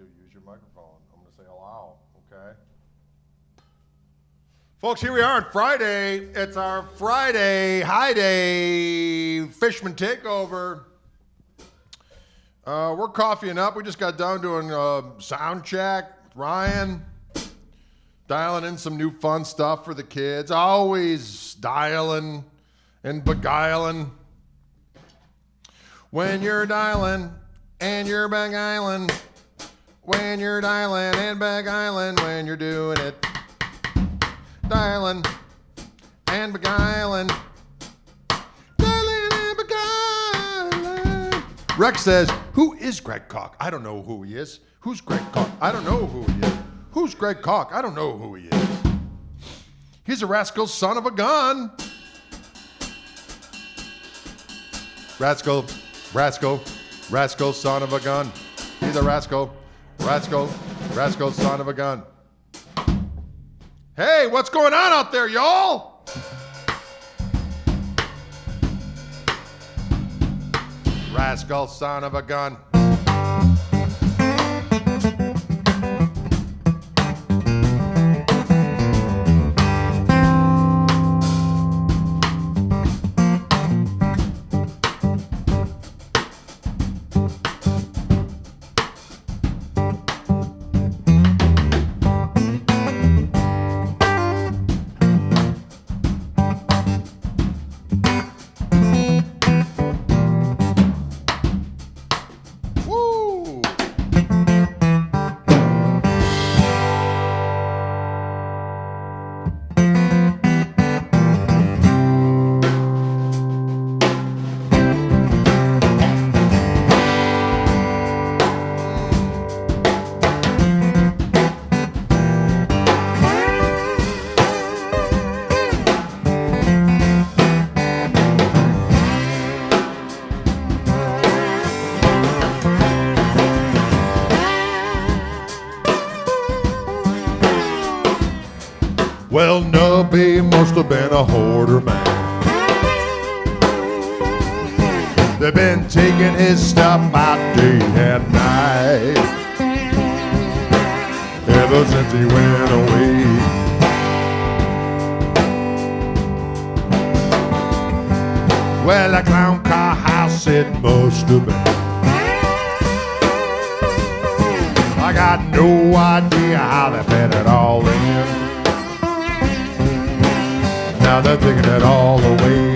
to. Use your microphone. I'm going to say allow, okay? Folks, here we are on Friday. It's our Friday high day Fishman Takeover. We're coffeeing up. We just got done doing sound check with Ryan. Dialing in some new fun stuff for the kids. Always dialing and beguiling. When you're dialing and you're beguiling. When you're dialing and beguiling. When you're doing it. Dialing and beguiling. Dialing and beguiling. Rex says, who is Greg Koch? I don't know who he is. Who's Greg Koch? I don't know who he is. Who's Greg Koch? I don't know who he is. He's a rascal son of a gun. Rascal son of a gun. He's a rascal son of a gun. Hey, what's going on out there, y'all? Rascal son of a gun. Well, Nubby must have been a hoarder man. They've been taking his stuff out day and night ever since he went away. Well, a clown car house it must have been. I got no idea how they fit it all in. Now they're taking it all away.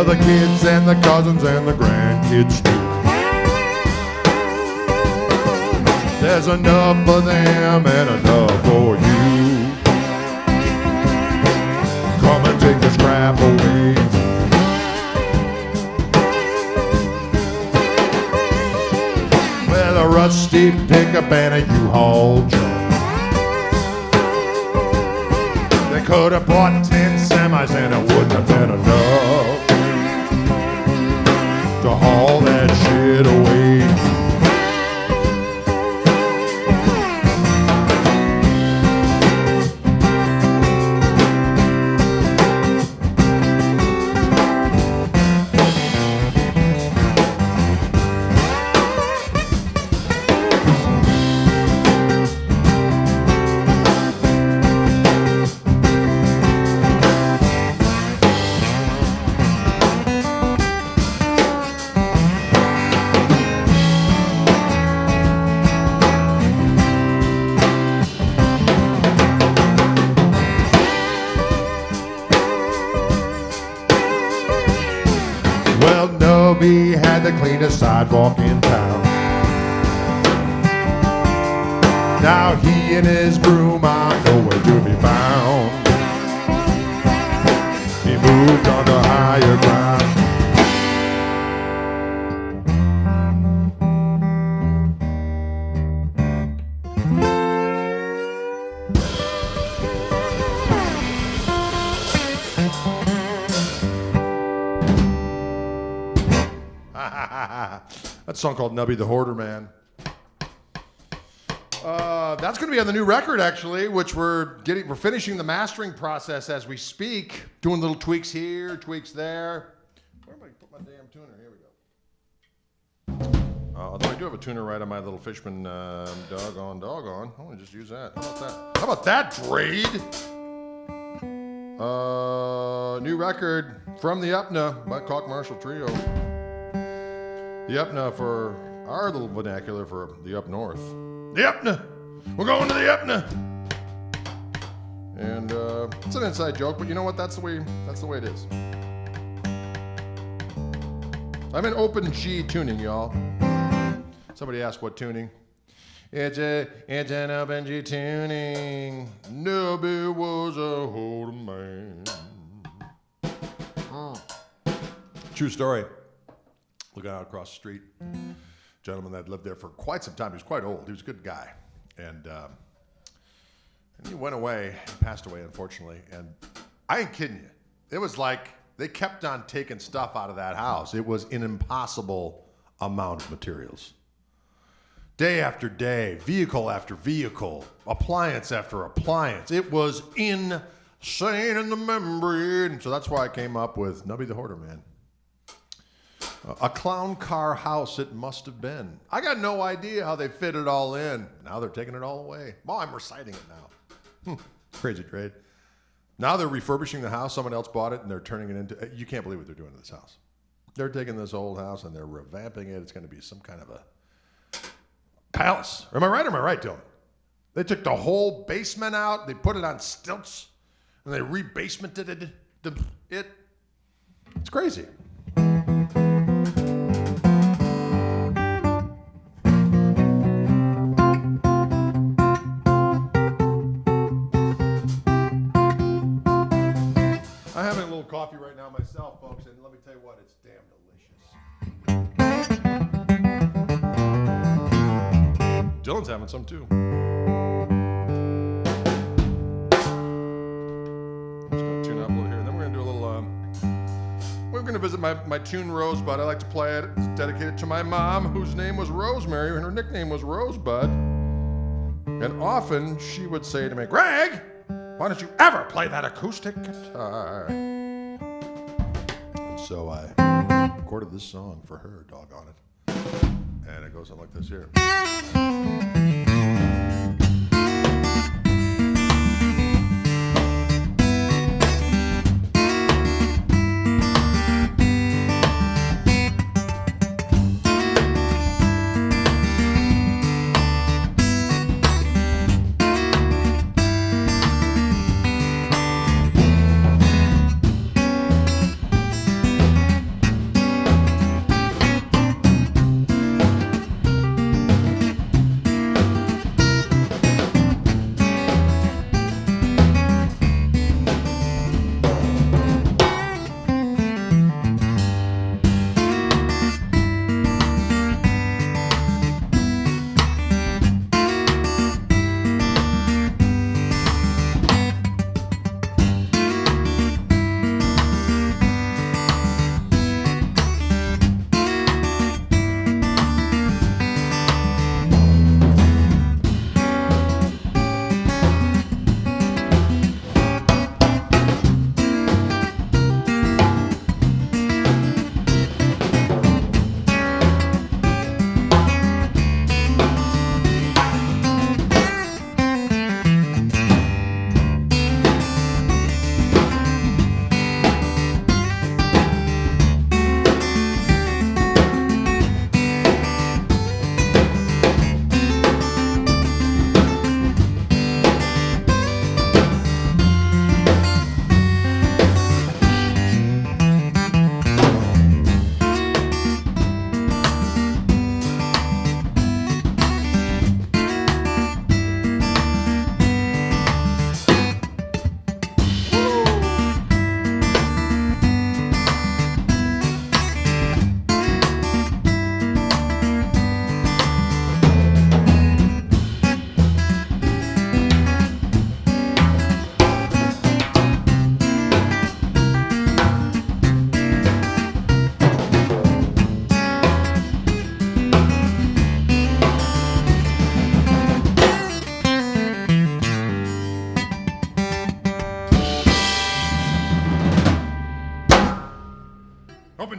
The kids and the cousins and the grandkids too. There's enough for them and enough for you. Come and take the scrap away. Well, a rusty pickup and a U-Haul truck. They could have bought 10 semis and it wouldn't have been enough to haul that shit away. Nobby had the cleanest sidewalk in town. Now he and his broom are nowhere to be found. That song called Nubby the Hoarder Man. That's going to be on the new record, actually, which we're finishing the mastering process as we speak, doing little tweaks here, tweaks there. Where am I put my damn tuner? Here we go. Although I do have a tuner right on my little Fishman doggone. I want to just use that. How about that, Drade? New record from the UPNA by Koch Marshall Trio. The UPNA for our little vernacular for the up north. The UPNA! We're going to the UPNA! And it's an inside joke, but you know what? That's the way it is. I'm in open G tuning, y'all. Somebody asked what tuning. It's an open G tuning. Nobody was a hoarder man. True story. Looking out across the street, gentleman that lived there for quite some time. He was quite old. He was a good guy, and he went away. He passed away, unfortunately. And I ain't kidding you. It was like they kept on taking stuff out of that house. It was an impossible amount of materials. Day after day, vehicle after vehicle, appliance after appliance. It was insane in the memory. And so that's why I came up with Nubby the Hoarder Man. A clown car house it must have been. I got no idea how they fit it all in. Now they're taking it all away. Well, I'm reciting it now. Crazy trade. Now they're refurbishing the house. Someone else bought it and they're turning it into, you can't believe what they're doing to this house. They're taking this old house and they're revamping it. It's going to be some kind of a palace. Am I right or am I right, Dylan? They took the whole basement out. They put it on stilts and they re-basemented it. It's crazy. Coffee right now myself, folks, and let me tell you what, it's damn delicious. Dylan's having some too. I'm just going to tune up a little here, and then we're going to do a little, we're going to visit my tune Rosebud. I like to play it. It's dedicated to my mom, whose name was Rosemary, and her nickname was Rosebud. And often she would say to me, Greg, why don't you ever play that acoustic guitar? So I recorded this song for her, doggone it. And it goes on like this here.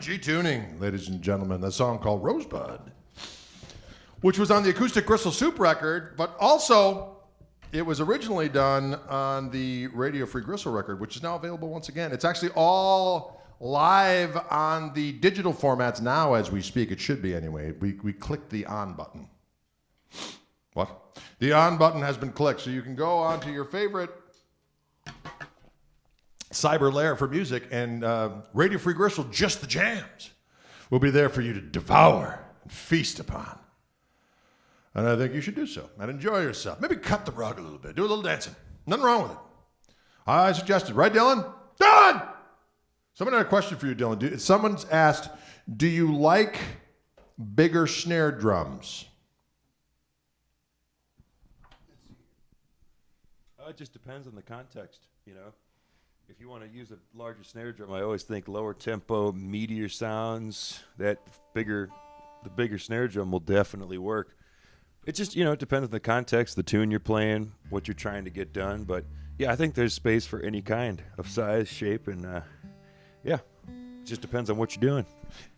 G tuning, ladies and gentlemen. A song called Rosebud, which was on the Acoustic Gristle Soup record, but also it was originally done on the Radio Free Gristle record, which is now available once again. It's actually all live on the digital formats now as we speak. It should be anyway. We clicked the on button. What? The on button has been clicked, so you can go onto your favorite cyber layer for music, and Radio Free Gristle, just the jams, will be there for you to devour and feast upon. And I think you should do so and enjoy yourself. Maybe cut the rug a little bit. Do a little dancing. Nothing wrong with it. I suggested. Right, Dylan? Dylan! Someone had a question for you, Dylan. Someone's asked, do you like bigger snare drums? It just depends on the context, you know. If you want to use a larger snare drum, I always think lower tempo, meatier sounds. The bigger snare drum will definitely work. It just, it depends on the context, the tune you're playing, what you're trying to get done. But yeah, I think there's space for any kind of size, shape, and yeah, it just depends on what you're doing.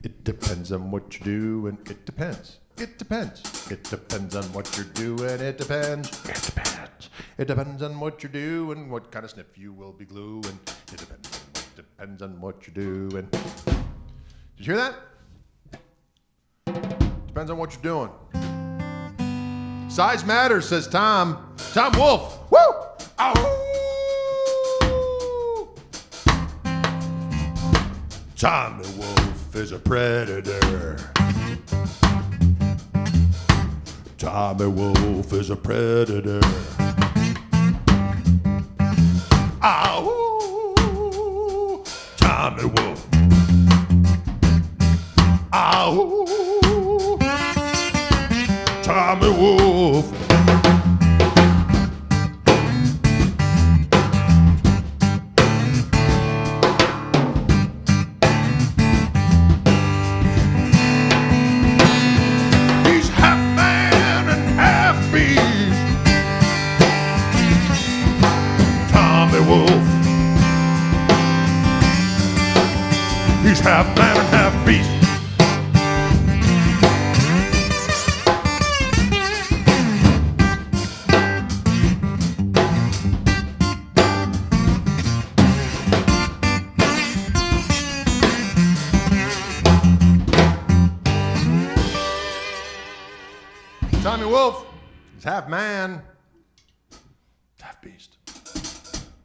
It depends on what you do, and it depends. It depends. It depends on what you're doing. It depends. It depends. It depends on what you do and what kind of sniff you will be gluing. It depends on what you do. And did you hear that? Depends on what you're doing. Size matters, says Tom. Tom Wolf. Woo! Ow! Tommy Wolf is a predator. Tommy Wolf is a predator. Ow! Tommy Wolf. Ow! Tommy Wolf. He's half man and half beast. Tommy Wolf. He's half man and half beast. Tommy Wolf is half man, half beast.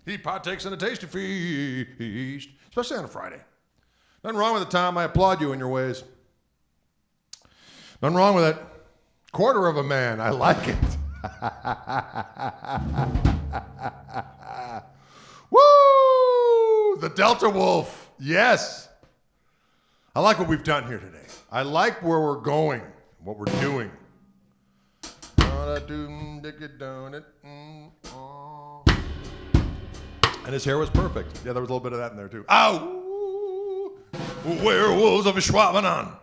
He partakes in a tasty feast, especially on a Friday. Nothing wrong with it, Tom. I applaud you in your ways. Nothing wrong with it. Quarter of a man. I like it. Woo! The Delta Wolf. Yes. I like what we've done here today. I like where we're going, what we're doing. And his hair was perfect. Yeah, there was a little bit of that in there too. Ow! Werewolves of Schwabenon.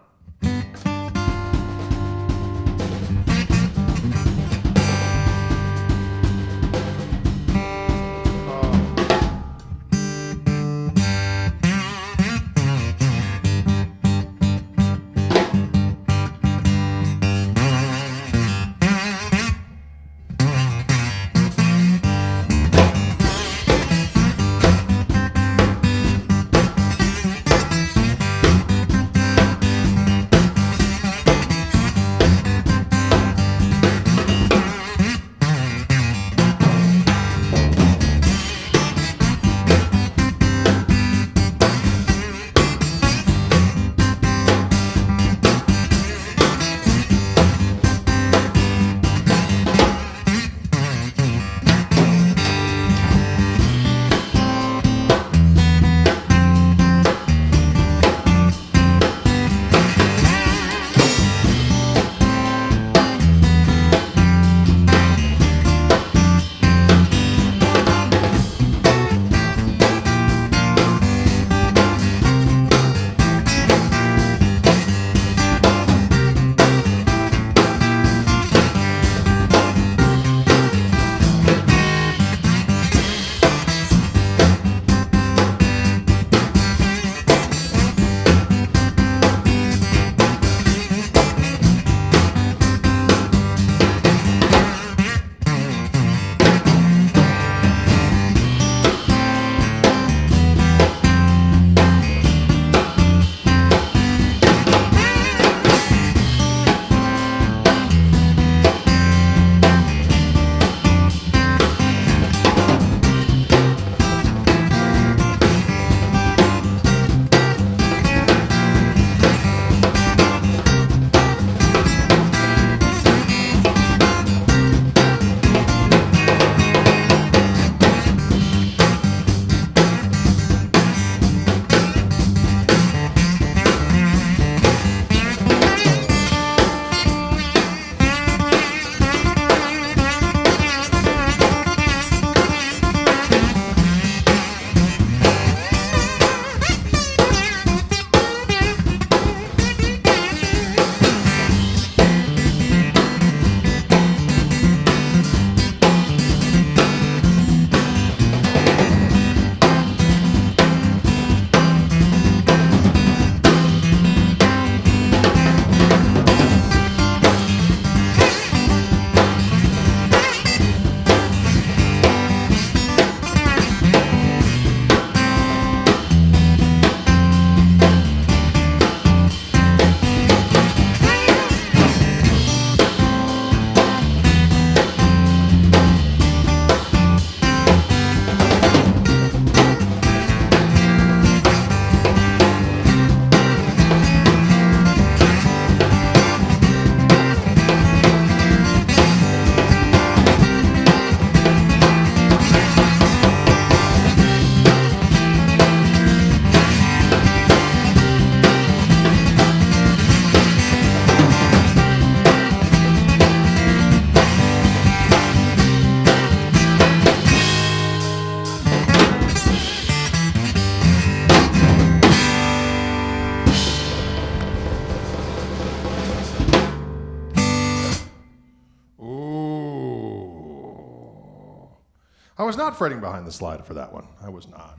was not fretting behind the slide for that one. I was not.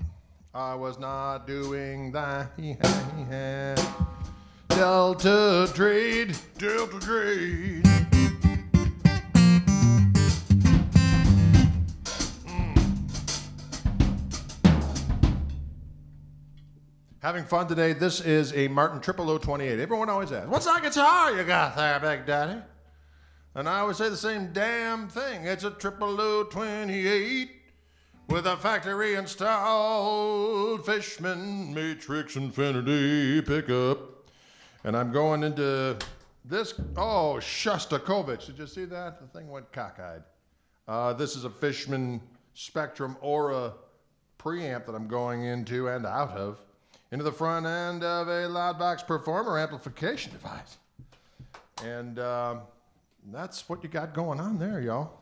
I was not doing that. Delta trade. Delta trade. Having fun today. This is a Martin 00028. Everyone always asks, what's that guitar you got there, Big Daddy? And I always say the same damn thing. It's a 00028 with a factory installed Fishman Matrix Infinity pickup. And I'm going into this. Oh, Shostakovich. Did you see that? The thing went cockeyed. This is a Fishman Spectrum Aura preamp that I'm going into and out of. Into the front end of a Loudbox Performer amplification device. And that's what you got going on there, y'all.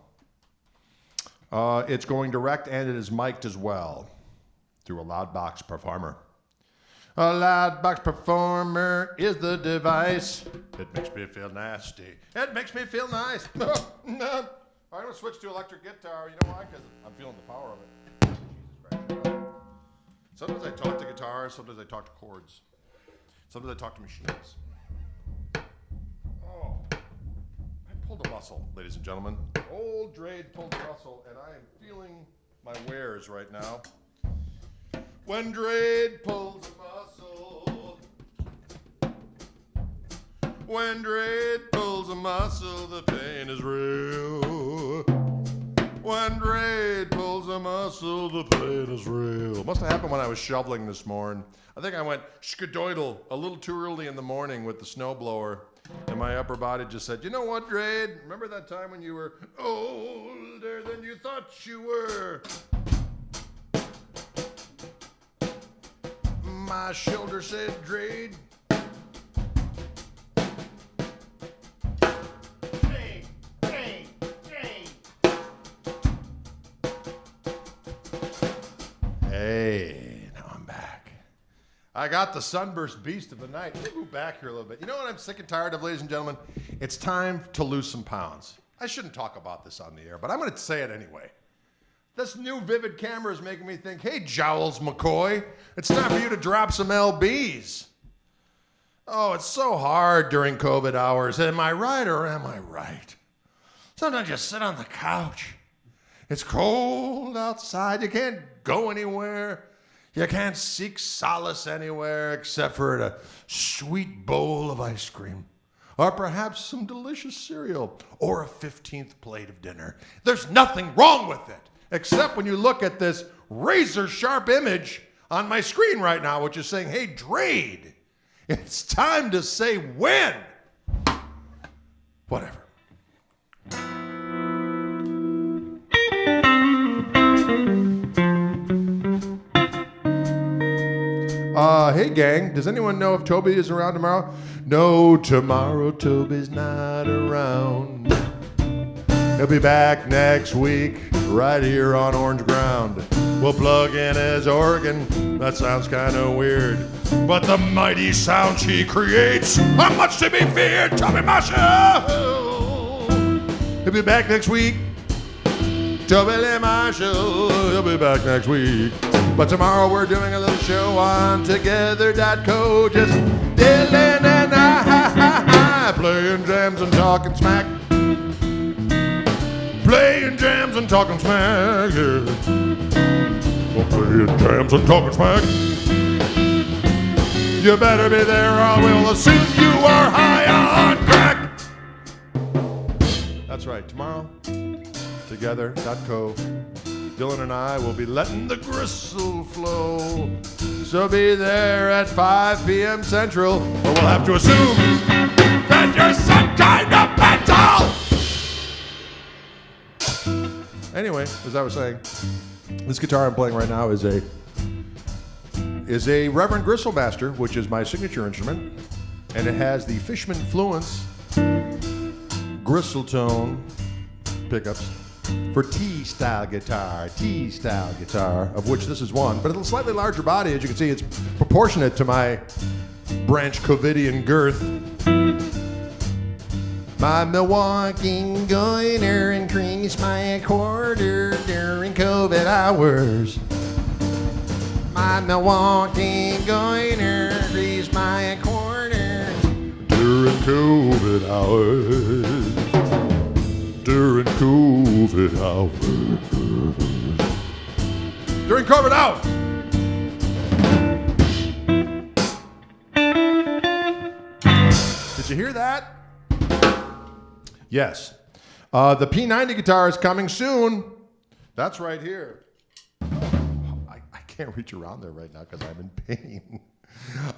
It's going direct and it is mic'd as well through a Loudbox Performer. A Loudbox Performer is the device. It makes me feel nasty. It makes me feel nice. No. I'm going to switch to electric guitar. You know why? Because I'm feeling the power of it. Jesus Christ. Sometimes I talk to guitars, sometimes I talk to chords. Sometimes I talk to machines. Oh, I pulled a muscle, ladies and gentlemen. Old Drade pulled a muscle, and I am feeling my wares right now. When Drade pulls a muscle, when Drade pulls a muscle, the pain is real. When Drade pulls a muscle, the pain is real. Must have happened when I was shoveling this morning. I think I went skadoidle a little too early in the morning with the snowblower, and my upper body just said, you know what, Drade? Remember that time when you were older than you thought you were? My shoulder said, Drade. Hey, now I'm back. I got the sunburst beast of the night. Let me move back here a little bit. You know what I'm sick and tired of, ladies and gentlemen? It's time to lose some pounds. I shouldn't talk about this on the air, but I'm going to say it anyway. This new Vivid camera is making me think, hey, Jowls McCoy, it's time for you to drop some LBs. Oh, it's so hard during COVID hours. Am I right or am I right? Sometimes you sit on the couch. It's cold outside. You can't go anywhere. You can't seek solace anywhere except for a sweet bowl of ice cream. Or perhaps some delicious cereal. Or a 15th plate of dinner. There's nothing wrong with it. Except when you look at this razor-sharp image on my screen right now, which is saying, hey, Drade, it's time to say when. Whatever. Hey gang, does anyone know if Toby is around tomorrow? No, tomorrow Toby's not around. He'll be back next week, right here on Orange Ground. We'll plug in his organ, that sounds kinda weird. But the mighty sounds he creates are much to be feared, Toby Marshall! He'll be back next week. Toby Lee Marshall, he'll be back next week. But tomorrow we're doing a little show on Together.co. Just Dylan and I playing jams and talking smack. Playing jams and talking smack, yeah. Well, playing jams and talking smack. You better be there or we'll assume you are high on crack. That's right, tomorrow, Together.co. Dylan and I will be letting the gristle flow. So be there at 5 p.m. Central, or we'll have to assume that you're some kind of mental. Anyway, as I was saying, this guitar I'm playing right now is a Reverend Gristlemaster, which is my signature instrument, and it has the Fishman Fluence Gristle-tone pickups for T-style guitar, of which this is one, but a slightly larger body. As you can see, it's proportionate to my branch Covidian girth. My Milwaukee goiter increased by a quarter during COVID hours. My Milwaukee goiter increased by a quarter during COVID hours. During COVID hours. During COVID hours. Did you hear that? Yes. The P90 guitar is coming soon. That's right here. I can't reach around there right now because I'm in pain.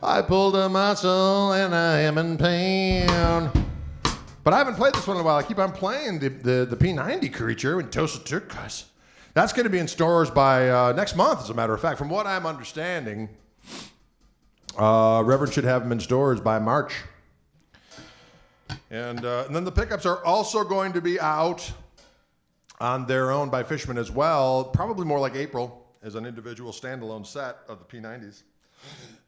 I pulled a muscle and I am in pain. But I haven't played this one in a while. I keep on playing the P90 creature in Tosa Turcos. That's going to be in stores by next month, as a matter of fact. From what I'm understanding, Reverend should have them in stores by March. And then the pickups are also going to be out on their own by Fishman as well, probably more like April, as an individual standalone set of the P90s.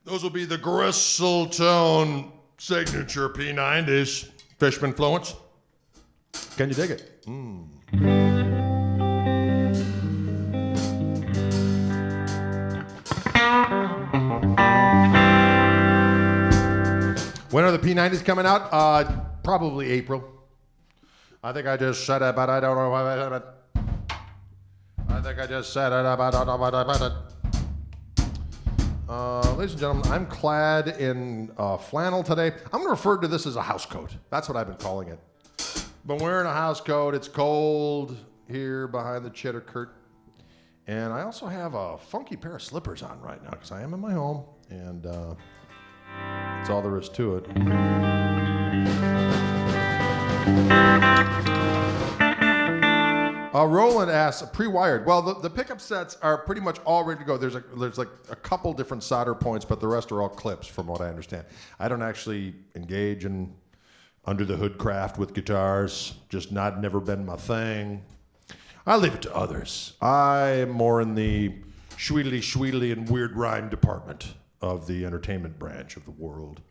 Those will be the Gristle-tone signature P90s, Fishman Fluence. Can you dig it? When are the P90s coming out? Probably April. I think I just said it, but I don't know why I said it. I think I just said it, but I don't know what I said it. Ladies and gentlemen, I'm clad in flannel today. I'm going to refer to this as a house coat. That's what I've been calling it. Been wearing a house coat. It's cold here behind the cheddar curtain. And I also have a funky pair of slippers on right now because I am in my home. And that's all there is to it. Roland asks, pre-wired. Well, the pickup sets are pretty much all ready to go. There's like a couple different solder points, but the rest are all clips, from what I understand. I don't actually engage in under the hood craft with guitars. Just never been my thing. I leave it to others. I'm more in the shweedly and weird rhyme department of the entertainment branch of the world.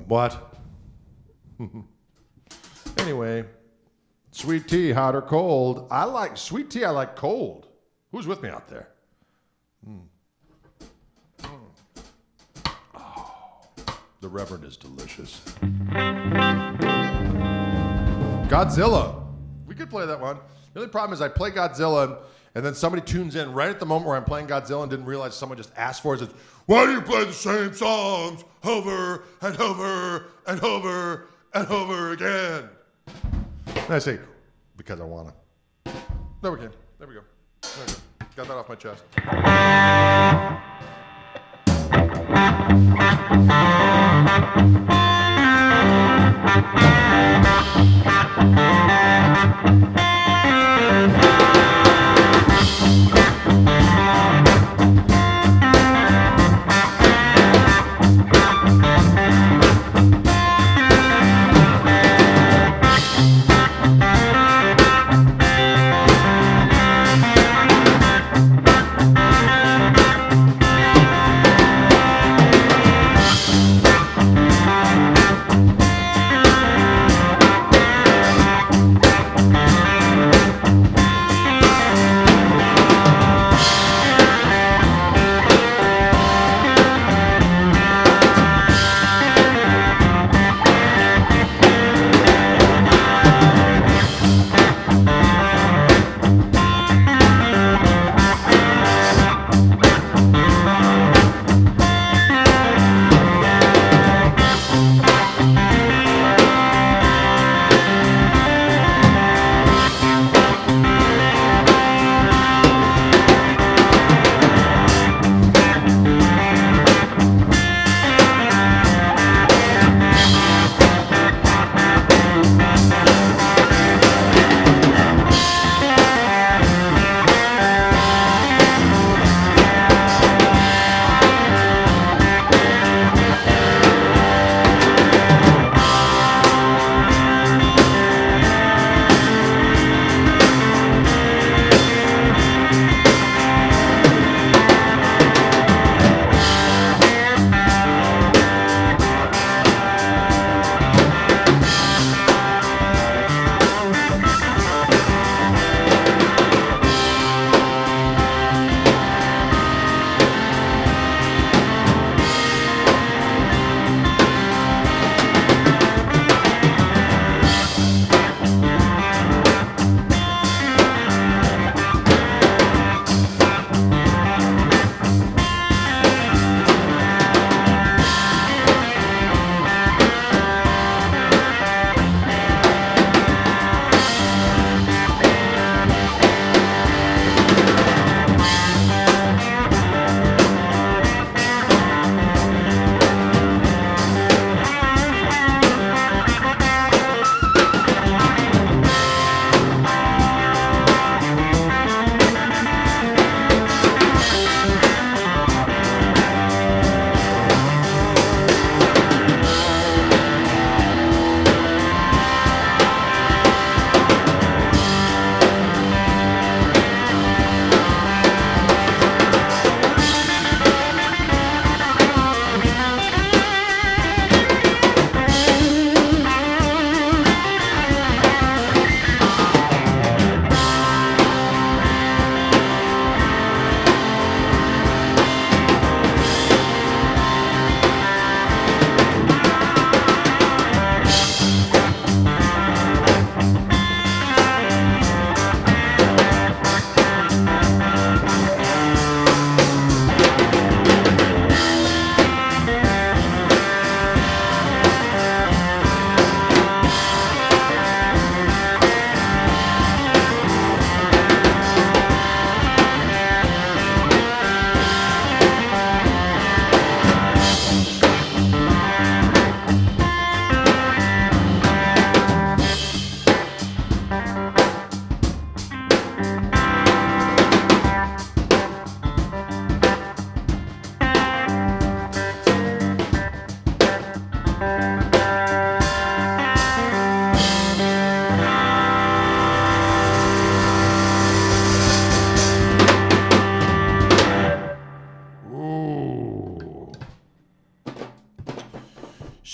What? Anyway, sweet tea, hot or cold? I like sweet tea. I like cold. Who's with me out there? Oh, the Reverend is delicious. Godzilla. We could play that one. The only problem is I play Godzilla and then somebody tunes in right at the moment where I'm playing Godzilla and didn't realize someone just asked for it. Says, why do you play the same songs over and over and over and over again? And I say, because I want to. There we go. There we go. Got that off my chest.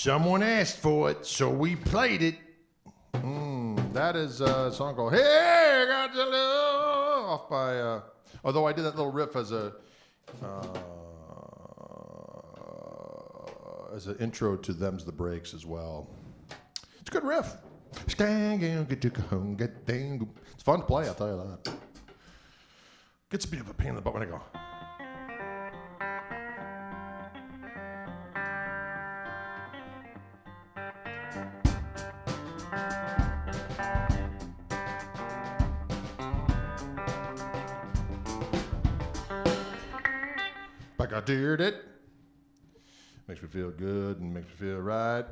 Someone asked for it, so we played it. That is a song called Hey, Got Your Love, off by, although I did that little riff as an intro to Them's the Breaks as well. It's a good riff. It's fun to play, I'll tell you that. Gets a bit of a pain in the butt when I go. Like I did it. Makes me feel good and makes me feel right.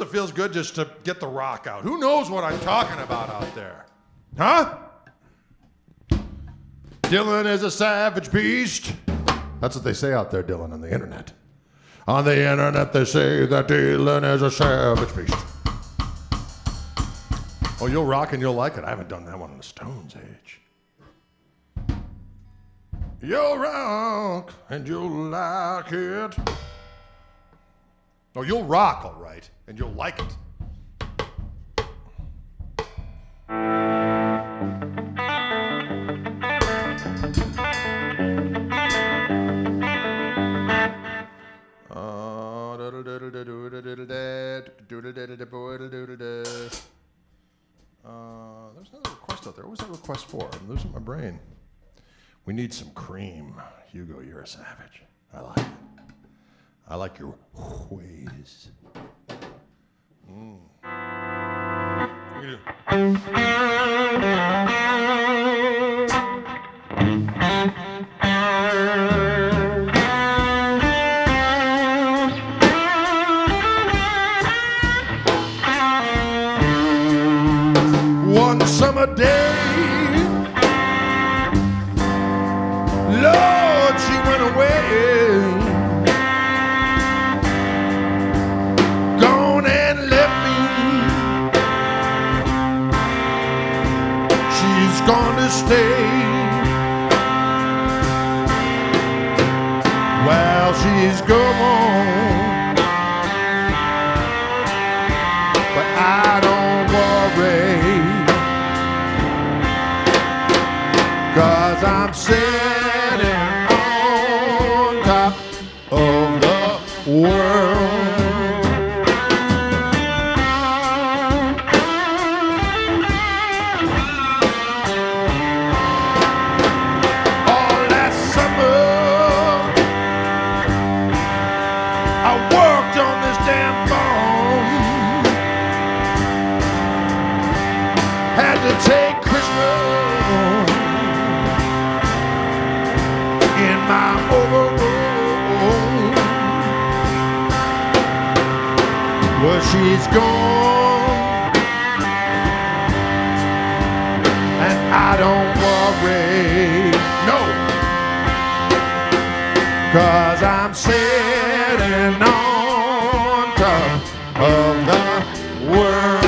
it feels good just to get the rock out. Who knows what I'm talking about out there? Huh? Dylan is a savage beast. That's what they say out there, Dylan, on the internet. On the internet, they say that Dylan is a savage beast. Oh, you'll rock and you'll like it. I haven't done that one in the Stones Age. You'll rock and you'll like it. Oh, you'll rock, all right, and you'll like it. There's another request out there. What was that request for? I'm losing my brain. We need some cream. Hugo, you're a savage. I like it. I like your ways. One summer day, Lord, she went away. Gone and left me. She's gone to stay. Well, she's gone, but I don't worry. 'Cause I'm sitting on top of the world. All last summer, I worked on this damn phone. Had to take Christmas in my overall. Well, she's gone, and I don't worry, no, 'cause I'm sitting on top of the world.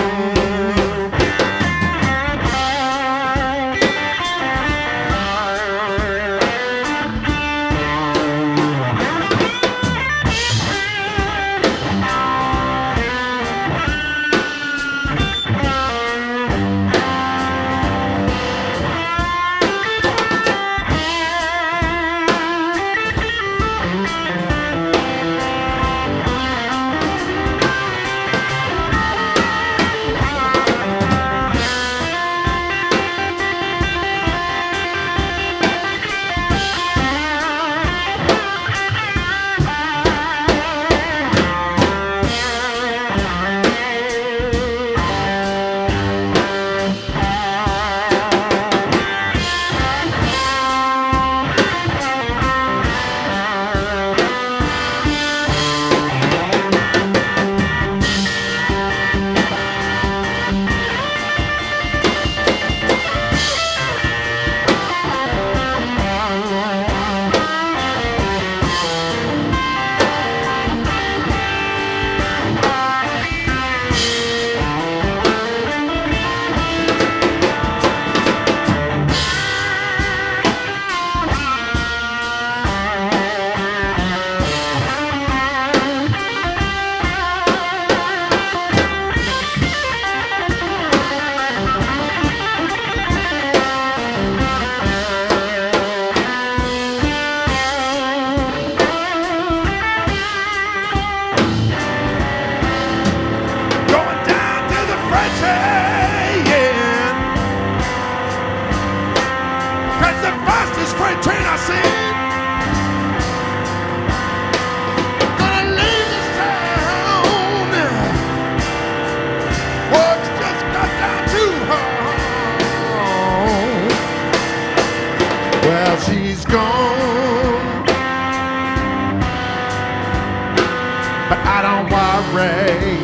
but I don't worry,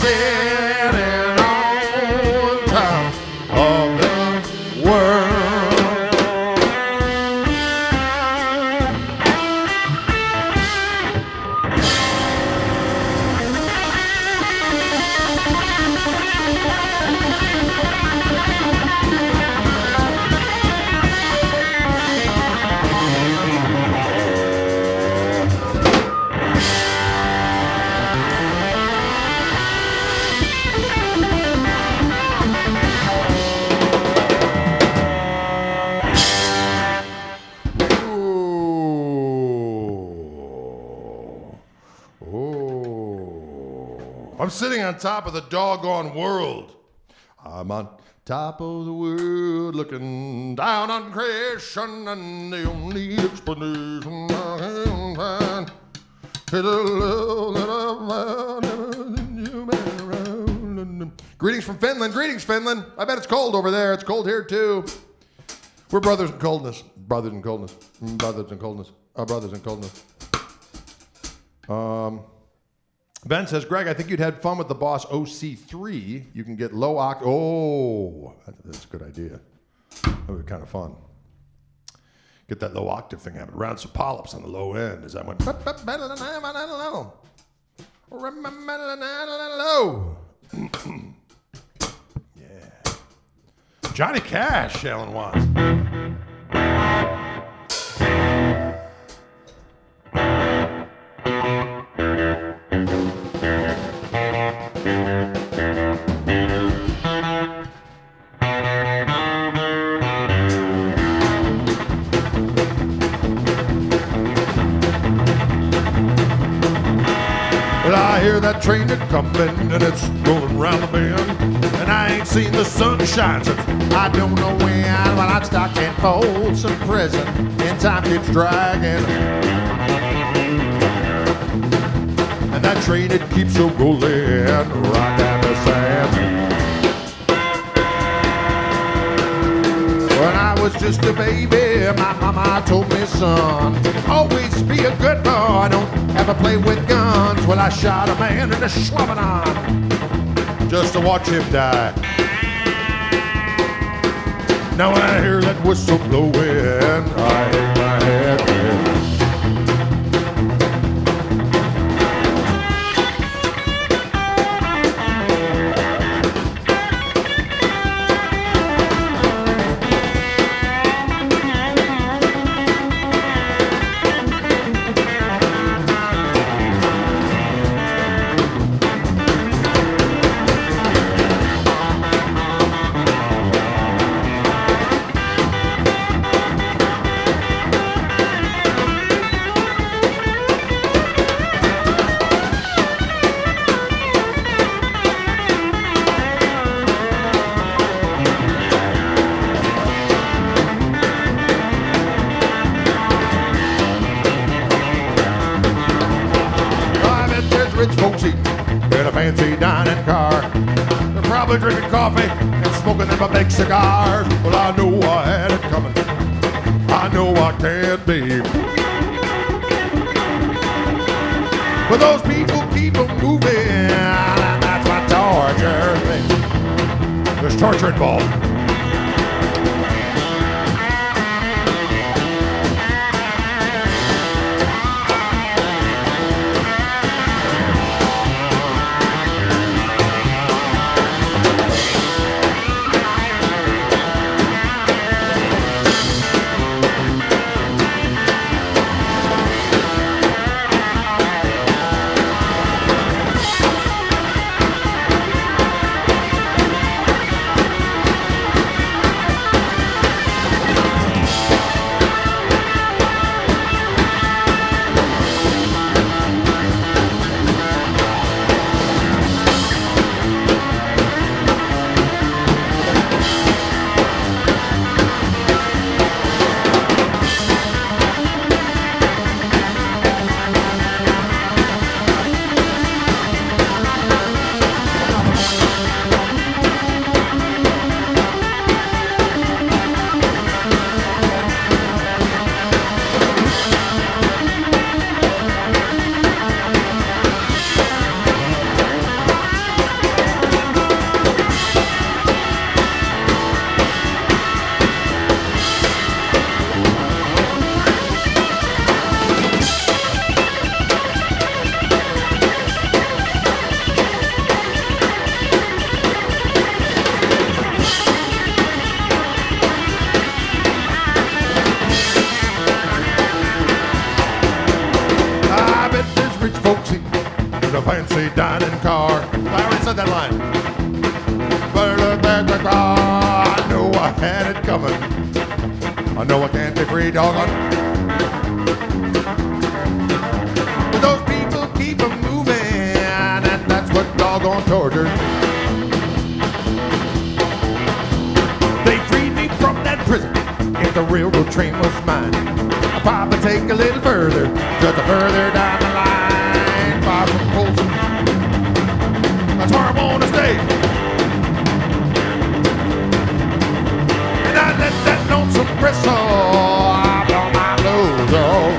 sitting on top of the world. I'm sitting on top of the doggone world. I'm on top of the world looking down on creation, and the only explanation I can find is the love that I found in you, man. Greetings from Finland. Greetings, Finland. I bet it's cold over there. It's cold here, too. We're brothers in coldness. Brothers in coldness. Brothers in coldness. Brothers in coldness. Ben says, Greg, I think you'd had fun with the Boss OC3. You can get low oct. Oh, that's a good idea. That would be kind of fun. Get that low octave thing out. Round some polyps on the low end as I went. Yeah. Johnny Cash, Alan wants. I hear that train a-comin' and it's rolling round the bend, and I ain't seen the sunshine since I don't know when. While I'm stuck in Folsom Prison and time keeps dragging, and that train it keeps a rolling right down the sand. When I was just a baby, my mama told me, son, always be a good boy, don't ever play with guns. Well, I shot a man in the Schwabenon just to watch him die. Now when I hear that whistle blowing, I hang my head. Drinking coffee and smoking them big cigars. Well, I know I had it coming. I know I can't be. But those people keep on moving, and that's my torture thing. There's torture involved. car. I already said that line. I know I had it coming. I know I can't be free, doggone. But those people keep a moving, and that's what doggone torture. They freed me from that prison. If the railroad train was mine, I'd probably take a little further, just further down the line. Far from Colson, that's where I want to stay. And I let that lonesome bristle, I blow my nose off.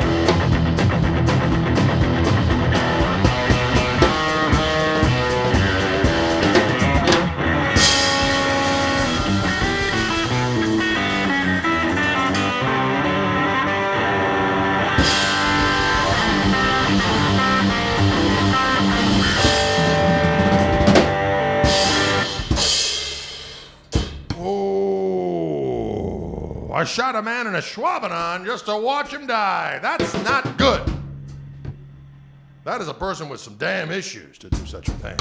I shot a man in a Schwabenon just to watch him die. That's not good. That is a person with some damn issues to do such a thing.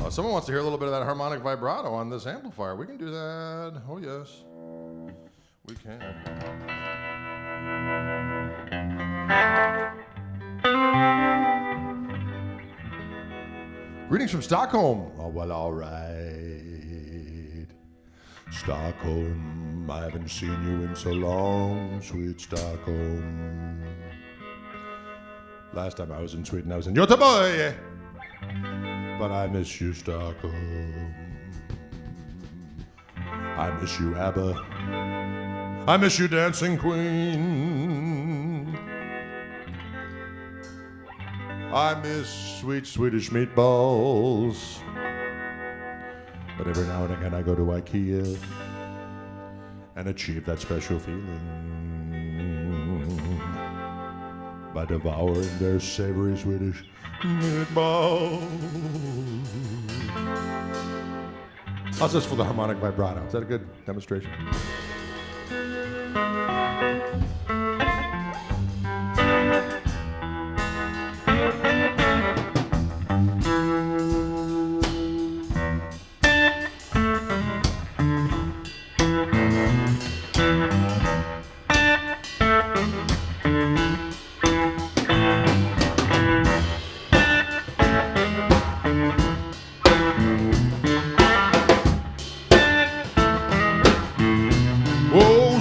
Someone wants to hear a little bit of that harmonic vibrato on this amplifier. We can do that. Oh, yes. We can. Greetings from Stockholm. Oh, well, all right. Stockholm, I haven't seen you in so long, sweet Stockholm. Last time I was in Sweden, I was in Göteborg. But I miss you, Stockholm. I miss you, ABBA. I miss you, Dancing Queen. I miss sweet Swedish meatballs. But every now and again I go to IKEA and achieve that special feeling by devouring their savory Swedish meatballs. How's this for the harmonic vibrato? Is that a good demonstration?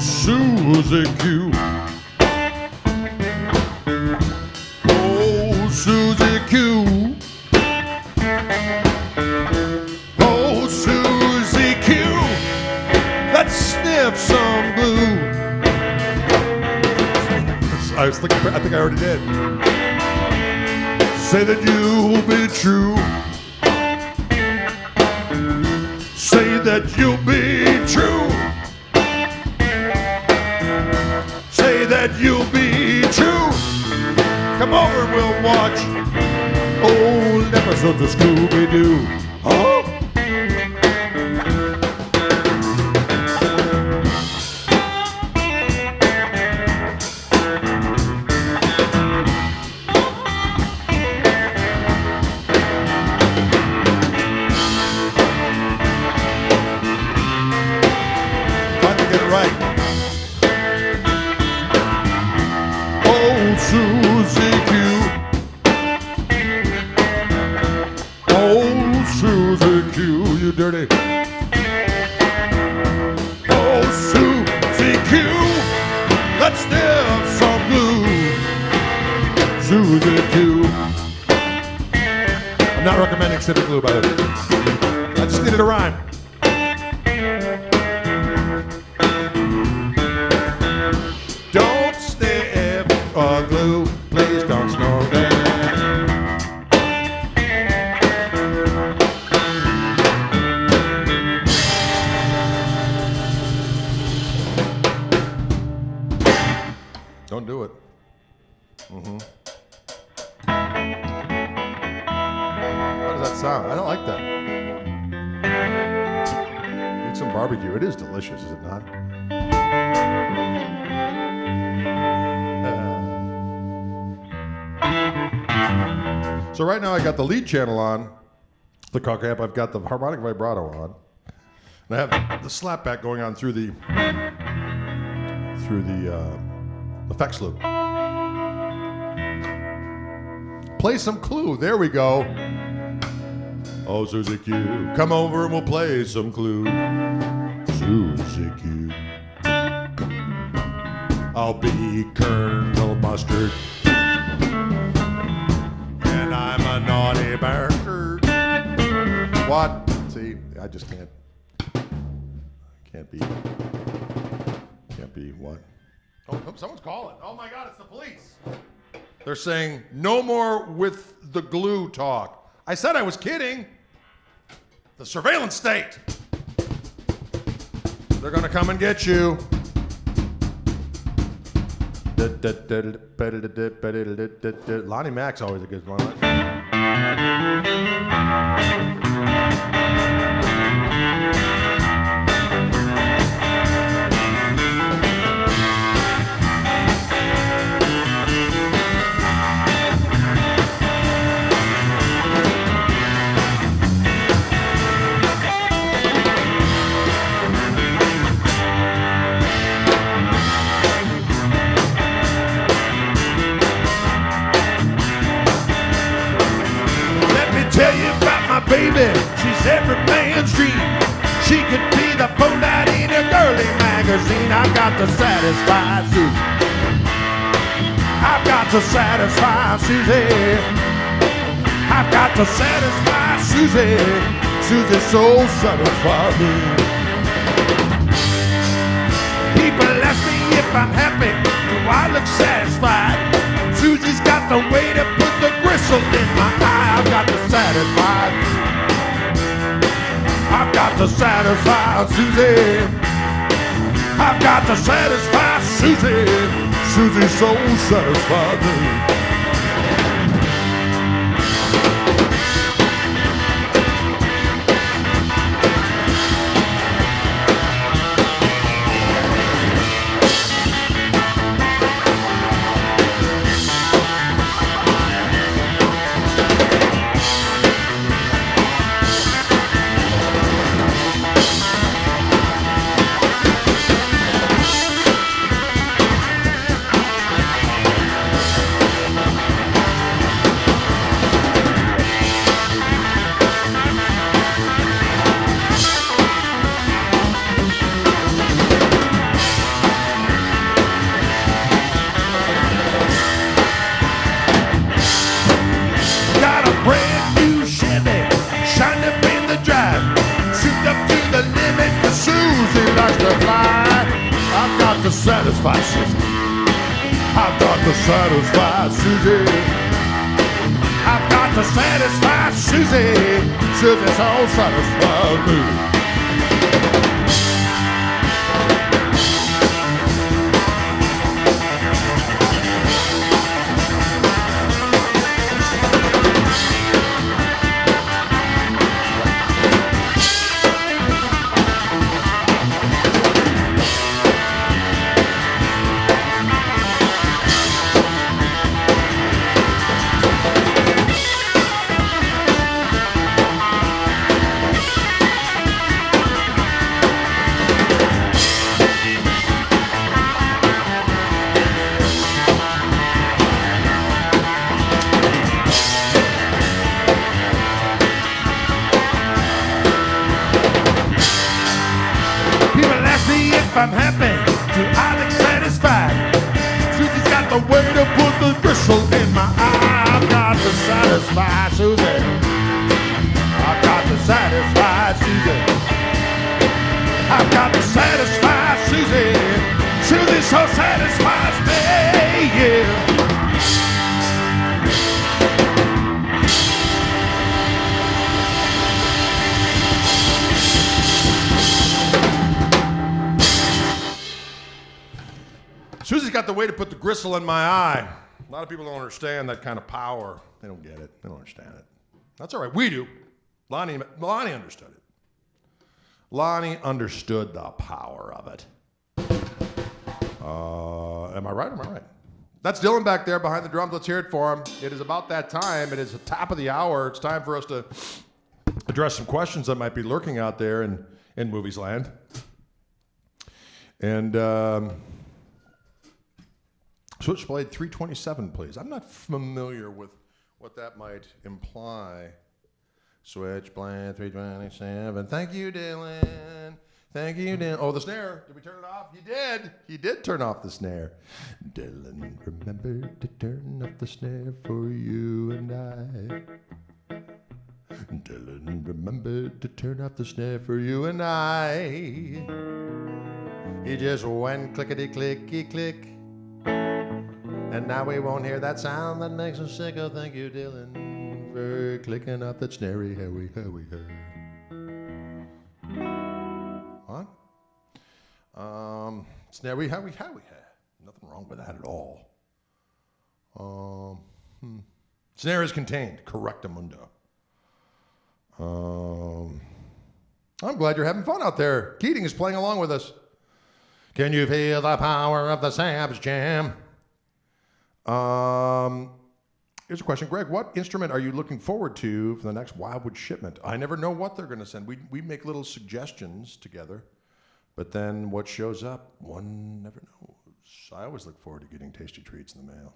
Susie Q. Oh, Susie Q. Oh, Susie Q. Let's sniff some glue. I was thinking, I think I already did. Say that you'll be true. Say that you'll be true. That you'll be true. Come over and we'll watch old episodes of Scooby-Doo. Oh. Finally get it right. Susie Q. Oh, Susie Q, you dirty. Oh, Susie Q. Let's sniff some glue. Susie Q. I'm not recommending sniffing glue, by the way. I just needed a rhyme. Don't sniff glue, please don't snore there. Don't do it. How does that sound? I don't like that. Need some barbecue. It is delicious, is it not? So right now I got the lead channel on the Koch amp. I've got the harmonic vibrato on. And I have the slapback going on through the effects loop. Play some Clue. There we go. Oh, Susie Q, come over and we'll play some Clue. Susie Q. I'll be Colonel Mustard. And I'm a naughty bastard. What? See, I just can't be what? Oh, someone's calling. Oh my God, it's the police. They're saying, no more with the glue talk. I said I was kidding. The surveillance state. They're gonna come and get you. Lonnie Mac's always a good one. Baby, she's every man's dream. She could be the phone that in a girly magazine. I've got to satisfy Susie. I've got to satisfy Susie. I've got to satisfy Susie. Susie's so satisfied me. People ask me if I'm happy. Do I look satisfied? Susie's got the way to put the gristle in my eye. I've got to satisfy. I've got to satisfy Susie. I've got to satisfy Susie. Susie's so satisfied me. Satisfy Susie. I've got to satisfy Susie. I've got to satisfy Susie. Susie's all satisfied me. I'm happy, I look satisfied. Susie's got the way to put the gristle in my eye. I've got to satisfy Susie. I've got to satisfy Susie. I've got to satisfy Susie. Susie so satisfies me, yeah. Susie's got the way to put the gristle in my eye. A lot of people don't understand that kind of power. They don't get it. They don't understand it. That's all right. We do. Lonnie understood it. Lonnie understood the power of it. Am I right? Am I right? That's Dylan back there behind the drums. Let's hear it for him. It is about that time. It is the top of the hour. It's time for us to address some questions that might be lurking out there in movies land. And Switchblade 327, please. I'm not familiar with what that might imply. Switchblade 327. Thank you, Dylan. Thank you, Dylan. Oh, the snare. Did we turn it off? He did. He did turn off the snare. Dylan remembered to turn off the snare for you and I. Dylan remembered to turn off the snare for you and I. He just went clickety-clicky-click. And now we won't hear that sound that makes us sick. Oh, thank you, Dylan, for clicking off that snarey howie. What? Snarey howie. Nothing wrong with that at all. Snare is contained. Correctamundo. I'm glad you're having fun out there. Keating is playing along with us. Can you feel the power of the Savage Jam? Here's a question. Greg, what instrument are you looking forward to for the next Wildwood shipment? I never know what they're going to send. We make little suggestions together, but then what shows up, one never knows. I always look forward to getting tasty treats in the mail.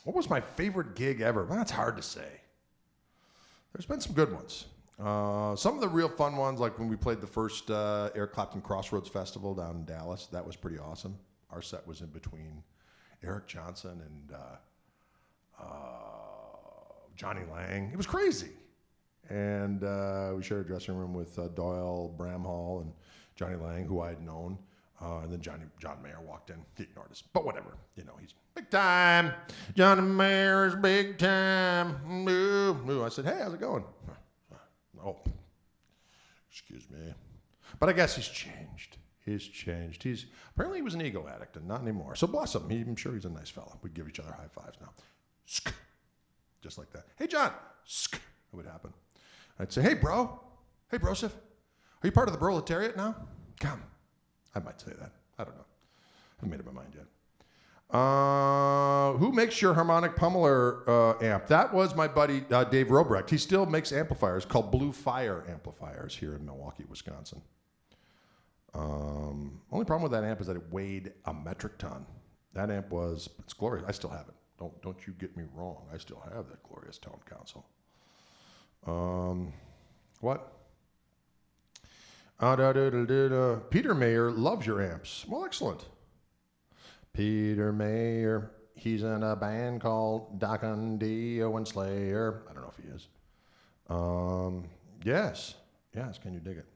What was my favorite gig ever? Well, that's hard to say. There's been some good ones. Some of the real fun ones, like when we played the first Eric Clapton Crossroads Festival down in Dallas, that was pretty awesome. Our set was in between Eric Johnson and Johnny Lang. It was crazy. And we shared a dressing room with Doyle Bramhall and Johnny Lang, who I had known. And then John Mayer walked in. He ignored us. But whatever. You know, he's big time. Johnny Mayer's big time. I said, hey, how's it going? Oh, excuse me. But I guess he's changed. Apparently he was an ego addict and not anymore. So bless him. I'm sure he's a nice fella. We'd give each other high fives now. Just like that. Hey, John. That would happen. I'd say, hey, bro. Hey, brosif. Are you part of the proletariat now? Come. I might say that. I don't know. I haven't made up my mind yet. Who makes your harmonic pummeler amp? That was my buddy Dave Robrecht. He still makes amplifiers called Blue Fire amplifiers here in Milwaukee, Wisconsin. Only problem with that amp is that it weighed a metric ton. That amp it's glorious. I still have it. Don't you get me wrong. I still have that glorious tone console. What? Peter Mayer loves your amps. Well, excellent. Peter Mayer, he's in a band called Doc and Dio and Slayer. I don't know if he is. Yes, can you dig it?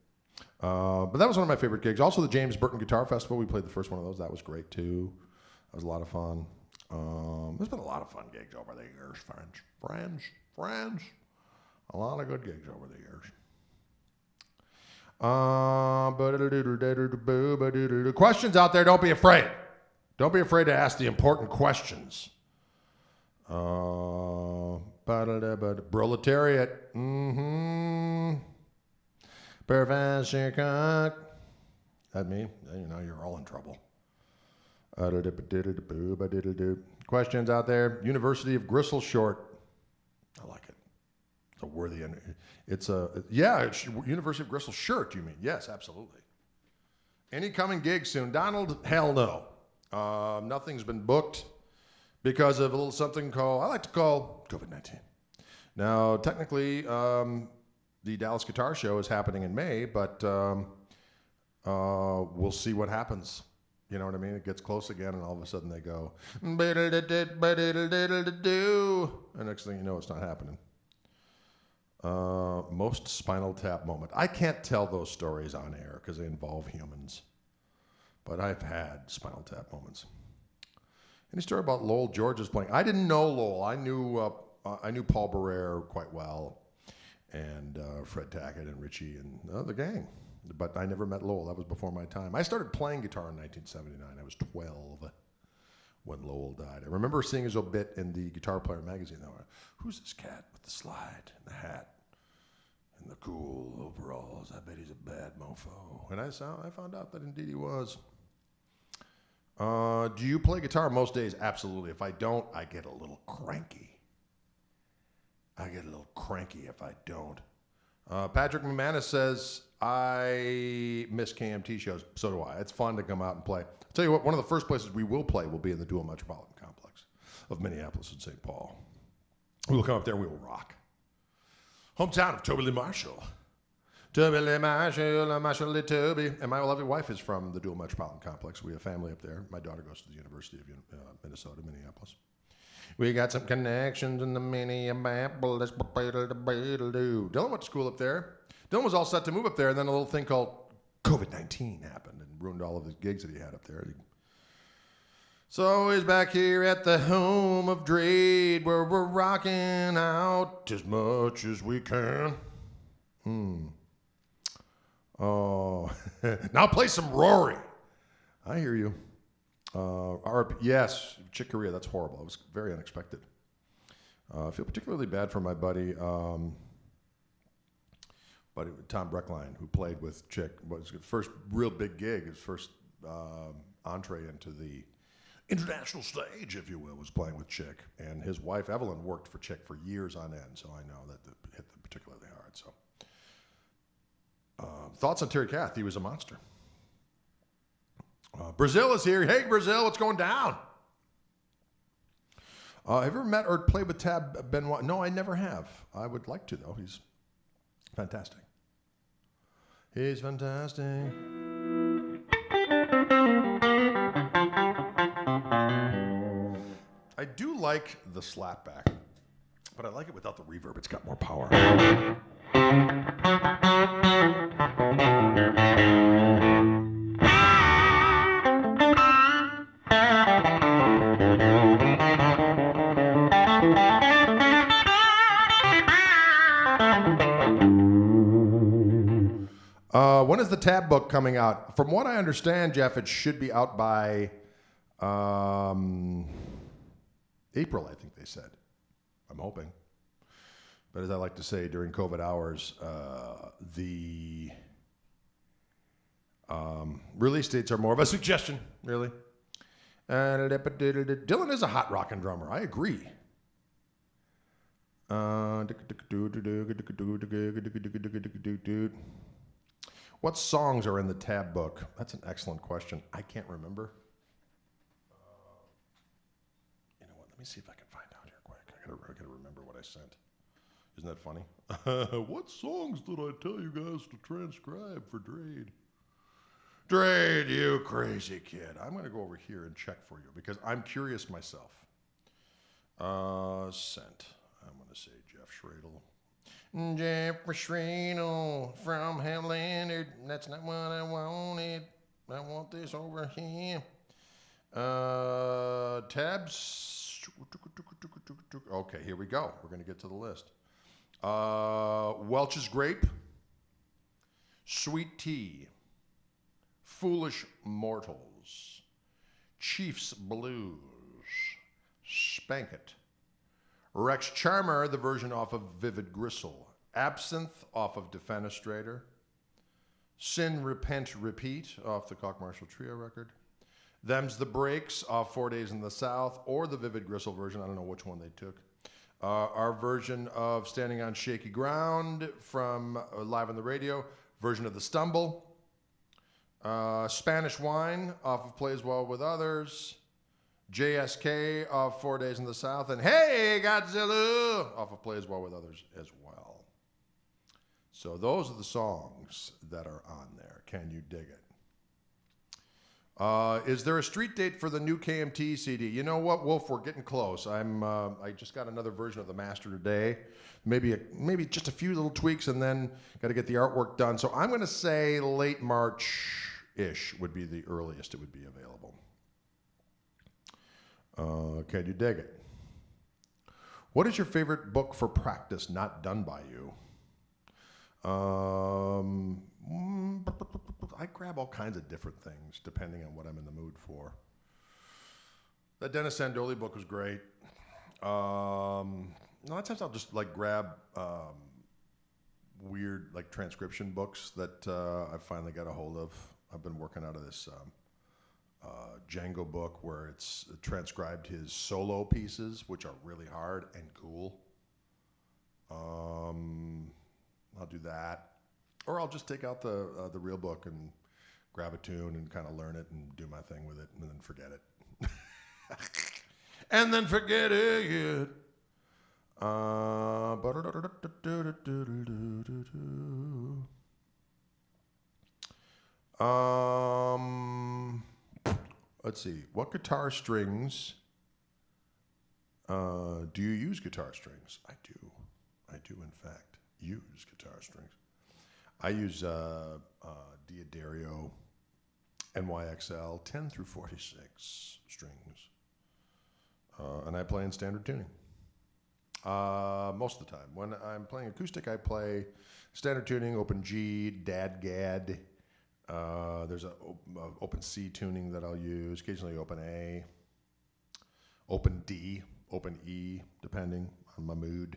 But that was one of my favorite gigs. Also the James Burton Guitar Festival, we played the first one of those. That was great too. That was a lot of fun. There's been a lot of fun gigs over the years, friends. A lot of good gigs over the years. Questions out there, don't be afraid. Don't be afraid to ask the important questions. Proletariat. Professor Koch. That me? You know, you're all in trouble. Questions out there. University of Gristle short. I like it. It's a worthy. It's University of Gristle shirt. You mean? Yes, absolutely. Any coming gig soon? Donald? Hell no. Nothing's been booked because of a little something I like to call COVID-19. Now, technically, the Dallas Guitar Show is happening in May, but we'll see what happens. You know what I mean? It gets close again, and all of a sudden they go, and next thing you know, it's not happening. Most Spinal Tap moment. I can't tell those stories on air because they involve humans. But I've had Spinal Tap moments. Any story about Lowell George's playing? I didn't know Lowell. I knew Paul Barrere quite well, and Fred Tackett and Richie and the gang. But I never met Lowell. That was before my time. I started playing guitar in 1979. I was 12 when Lowell died. I remember seeing his obit in the Guitar Player magazine. Though, who's this cat with the slide and the hat and the cool overalls? I bet he's a bad mofo. And I found out that indeed he was. Do you play guitar most days? Absolutely. If I don't, I get a little cranky. If I don't. Patrick McManus says, I miss KMT shows. So do I. It's fun to come out and play. I'll tell you what, one of the first places we will play will be in the Dual Metropolitan Complex of Minneapolis and St. Paul. We will come up there and we will rock. Hometown of Toby Lee Marshall. Toby Lee Marshall, Marshall Lee Toby. And my lovely wife is from the Dual Metropolitan Complex. We have family up there. My daughter goes to the University of Minnesota, Minneapolis. We got some connections in the Minneapolis. Dylan went to school up there. Dylan was all set to move up there, and then a little thing called COVID-19 happened and ruined all of his gigs that he had up there. So he's back here at the home of Drade, where we're rocking out as much as we can. Oh, now play some Rory. I hear you. Yes, Chick Corea, that's horrible. It was very unexpected. I feel particularly bad for my buddy Tom Breckline, who played with Chick. Was his first real big gig, his first entree into the international stage, if you will, was playing with Chick. And his wife, Evelyn, worked for Chick for years on end, so I know that it hit them particularly hard. So, thoughts on Terry Kath? He was a monster. Brazil is here. Hey, Brazil, what's going down? Have you ever met or played with Tab Benoit? No, I never have. I would like to, though. He's fantastic. He's fantastic. I do like the slapback, but I like it without the reverb. It's got more power. When is the Tab book coming out? From what I understand, Jeff, it should be out by April, I think they said. I'm hoping. But as I like to say during COVID hours, the release dates are more of a suggestion, really. Dylan is a hot rockin' drummer. I agree. What songs are in the Tab book? That's an excellent question. I can't remember. You know what? Let me see if I can find out here quick. I gotta remember what I sent. Isn't that funny? What songs did I tell you guys to transcribe for Drade? Drade, you crazy kid. I'm going to go over here and check for you because I'm curious myself. Sent. I'm going to say Jeff Schradel. Jeffrey Schradel from Ham Leonard. That's not what I wanted. I want this over here. Tabs. Okay, here we go. We're going to get to the list. Welch's Grape. Sweet Tea. Foolish Mortals. Chief's Blues. Spank It. Rex Charmer, the version off of Vivid Gristle. Absinthe off of Defenestrator. Sin, Repent, Repeat off the Koch Marshall Trio record. Them's the Breaks off 4 Days in the South, or the Vivid Gristle version. I don't know which one they took. Our version of Standing on Shaky Ground from Live on the Radio. Version of The Stumble. Spanish Wine off of Plays Well with Others. JSK off 4 Days in the South. And Hey Godzilla off of Plays Well with Others as well. So those are the songs that are on there. Can you dig it? Is there a street date for the new KMT CD? You know what, Wolf? We're getting close. I just got another version of the master today. Maybe just a few little tweaks, and then got to get the artwork done. So I'm going to say late March-ish would be the earliest it would be available. Can you dig it? What is your favorite book for practice not done by you? I grab all kinds of different things depending on what I'm in the mood for. That Dennis Sandoli book was great. A lot of times I'll just like grab weird like transcription books that I finally got a hold of. I've been working out of this Django book where it's transcribed his solo pieces, which are really hard and cool. I'll do that, or I'll just take out the real book and grab a tune and kind of learn it and do my thing with it, and then forget it. And then forget it. Let's see. What guitar strings do you use guitar strings? I do. I do, in fact, use guitar strings. I use D'Addario NYXL 10 through 46 strings. And I play in standard tuning. Most of the time. When I'm playing acoustic, I play standard tuning, open G, DAD-GAD. There's an open C tuning that I'll use, occasionally open A, open D, open E, depending on my mood.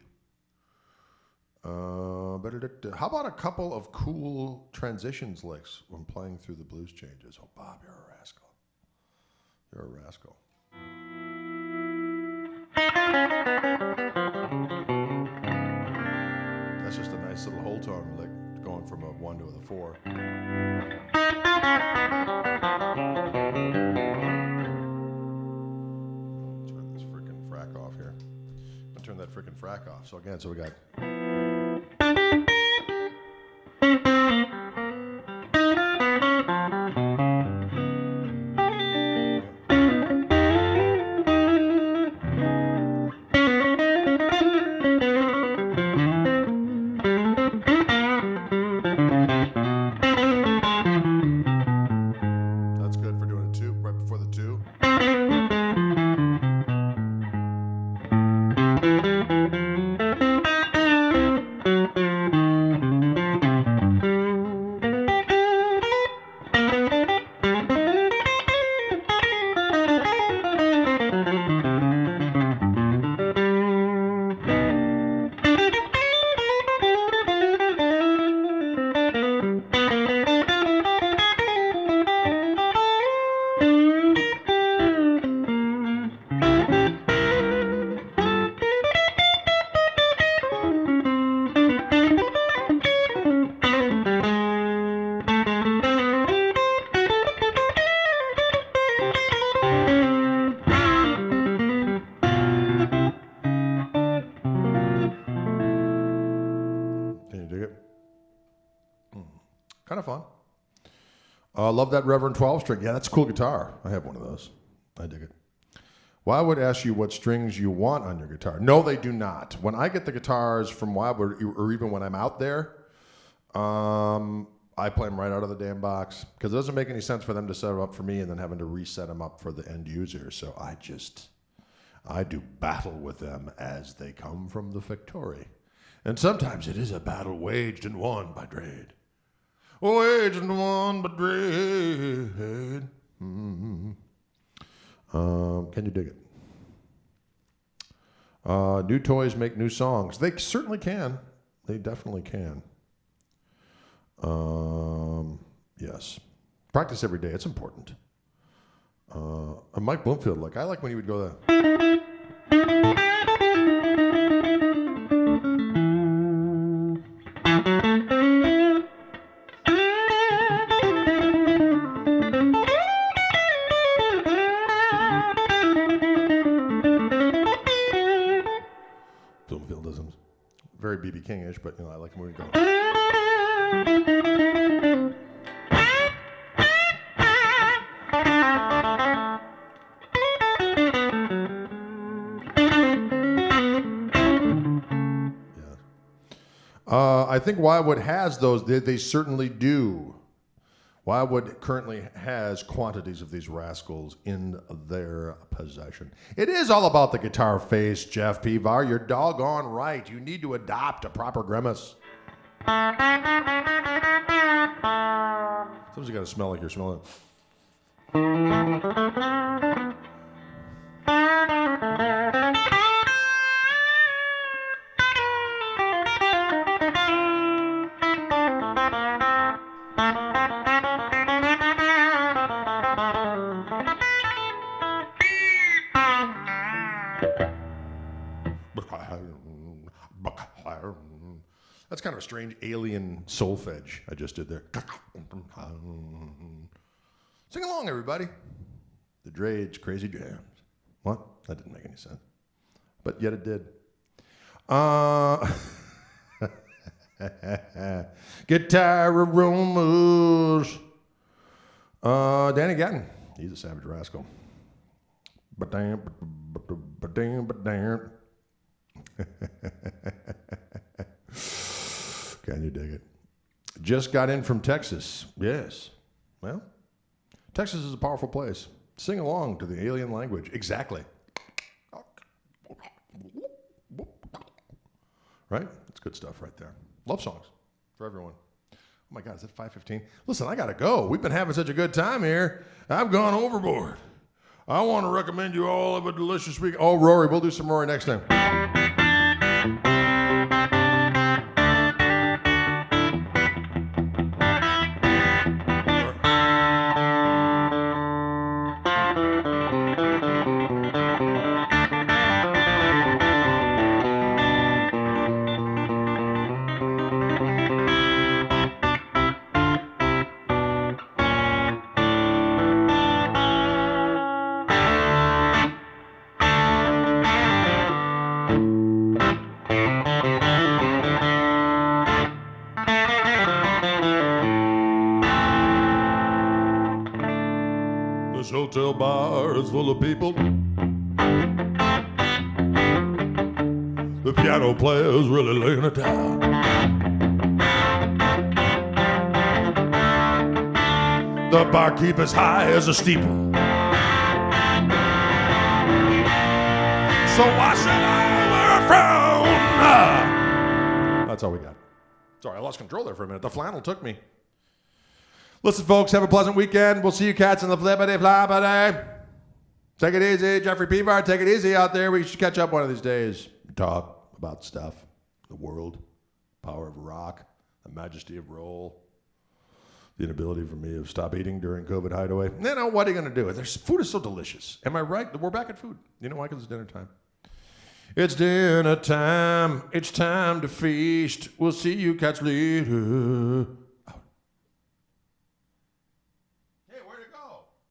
How about a couple of cool transitions licks when playing through the blues changes? Oh, Bob, you're a rascal. You're a rascal. That's just a nice little whole tone, like going from a 1 to a 4. Turn this freaking frack off here. I'll turn that freaking frack off. So again, we got. Kind of fun. Love that Reverend 12 string. Yeah, that's a cool guitar. I have one of those. I dig it. Wildwood asks you what strings you want on your guitar. No, they do not. When I get the guitars from Wildwood, or even when I'm out there, I play them right out of the damn box because it doesn't make any sense for them to set them up for me and then having to reset them up for the end user. So I do battle with them as they come from the factory. And sometimes it is a battle waged and won by Drade. Waged and won by Drade. Mm-hmm. Can you dig it? New toys make new songs. They certainly can. They definitely can. Yes. Practice every day. It's important. Mike Bloomfield, I like when he would go there. Bloomfieldisms. Very B.B. King-ish, but I like when we go. I think Wildwood has those. They certainly do. Wildwood currently has quantities of these rascals in their possession. It is all about the guitar face, Jeff Pivar. You're doggone right. You need to adopt a proper grimace. Sometimes you got to smell like you're smelling. That's kind of a strange alien solfege I just did there. Sing along, everybody. The Drade's Crazy Jams. What? That didn't make any sense. But yet it did. Guitar aromas. Danny Gatton. He's a savage rascal. Ba-dam, ba-dam, ba-dam. Can you dig it? Just got in from Texas. Yes. Well, Texas is a powerful place. Sing along to the alien language. Exactly. Right? That's good stuff right there. Love songs for everyone. Oh my God, is it 5:15? Listen, I got to go. We've been having such a good time here. I've gone overboard. I want to recommend you all have a delicious week. Oh, Rory, we'll do some Rory next time. This hotel bar is full of people. The piano player's really laying it down. The barkeeper's high as a steeple. So why should I wear a frown? That's all we got. Sorry, I lost control there for a minute. The flannel took me. Listen, folks, have a pleasant weekend. We'll see you cats in the flippity floppity. Take it easy. Jeffrey Peavard, take it easy out there. We should catch up one of these days. Talk about stuff, the world, power of rock, the majesty of roll, the inability for me to stop eating during COVID hideaway. You know, what are you going to do? Food is so delicious. Am I right? We're back at food. You know why? Because it's dinner time. It's dinner time. It's time to feast. We'll see you cats later.